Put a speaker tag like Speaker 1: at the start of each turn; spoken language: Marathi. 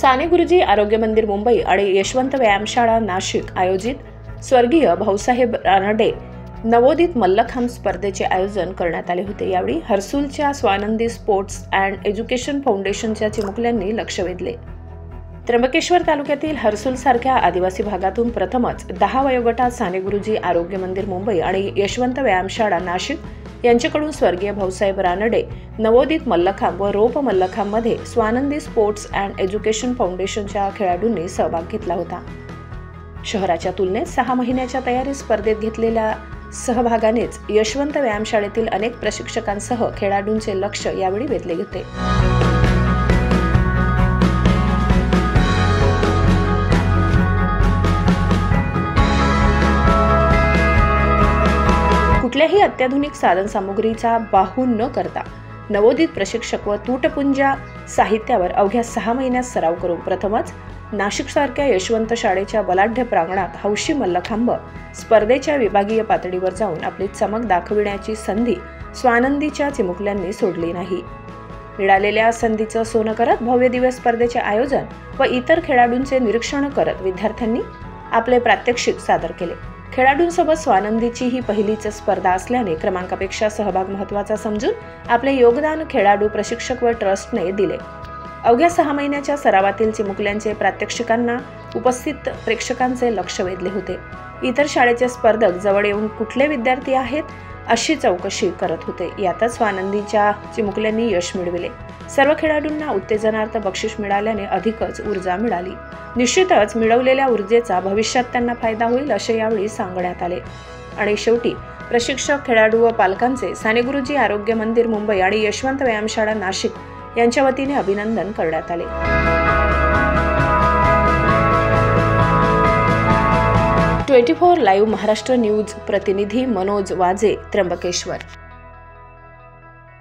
Speaker 1: साने गुरुजी आरोग्य मंदिर मुंबई आणि यशवंत व्यायामशाळा नाशिक आयोजित स्वर्गीय भाऊसाहेब रानडे नवोदित मल्लखांब स्पर्धेचे आयोजन करण्यात आले होते। यावेळी हर्सुलच्या स्वानंदी स्पोर्ट्स अँड एज्युकेशन फाउंडेशनच्या चिमुकल्यांनी लक्ष वेधले। त्र्यंबकेश्वर तालुक्यातील हर्सुल सारख्या आदिवासी भागातून प्रथमच 10 वयोगटात साने गुरुजी आरोग्य मंदिर मुंबई आणि यशवंत व्यायामशाळा नाशिक यांच्याकडून स्वर्गीय भाऊसाहेब रानडे नवोदित मल्लखांब व रोप मल्लखांब मध्ये स्वानंदी स्पोर्ट्स अँड एज्युकेशन फाउंडेशनच्या खेळाडूंनी सहभाग घेतला होता। शहराच्या तुलनेत 6 महिन्याच्या तयारी स्पर्धेत घेतलेल्या सहभागानेच यशवंत व्यायामशाळेतील अनेक प्रशिक्षकांसह खेळाडूंचे लक्ष यावेळी वेधले होते। कुठल्याही अत्याधुनिक साधनसामुग्रीचा बाहू न करता नवोदित प्रशिक्षक व तूटपुंजा साहित्यावर अवघ्या 6 महिन्यात सराव करून प्रथमच नाशिकसारख्या यशवंत शाळेच्या बलाढ्य प्रांगणात हौशी मल्लखांब स्पर्धेच्या विभागीय पातळीवर जाऊन आपली चमक दाखविण्याची संधी स्वानंदीच्या चिमुकल्यांनी सोडली नाही। मिळालेल्या संधीचं सोनं करत भव्य दिवस स्पर्धेचे आयोजन व इतर खेळाडूंचे निरीक्षण करत विद्यार्थ्यांनी आपले प्रात्यक्षिक सादर केले। खेळाडूंसोबत स्वानंदीची ही पहिलीच स्पर्धा असल्याने क्रमांकापेक्षा सहभाग महत्त्वाचा समजून आपले योगदान खेळाडू प्रशिक्षक व ट्रस्टने दिले। अवघ्या 6 महिन्याच्या सरावातील चिमुकल्यांचे प्रात्यक्षिकांना उपस्थित प्रेक्षकांचे लक्ष वेधले होते। इतर शाळेचे स्पर्धक जवळ येऊन कुठले विद्यार्थी आहेत अशी चौकशी करत होते। यातच स्वानंदीच्या चिमुकल्यांनी यश मिळविले। सर्व खेळाडूंना उत्तेजनार्थ बक्षीस मिळाल्याने अधिकच ऊर्जा मिळाली। निश्चितच मिळवलेल्या ऊर्जेचा भविष्यात त्यांना फायदा होईल असे यावेळी सांगण्यात आले। आणि शेवटी प्रशिक्षक, खेळाडू व पालकांचे साने गुरुजी आरोग्य मंदिर मुंबई आणि यशवंत व्यायामशाळा नाशिक यांच्या वतीने अभिनंदन करण्यात आले। 24 लाईव्ह महाराष्ट्र न्यूज प्रतिनिधी मनोज वाजे, त्र्यंबकेश्वर।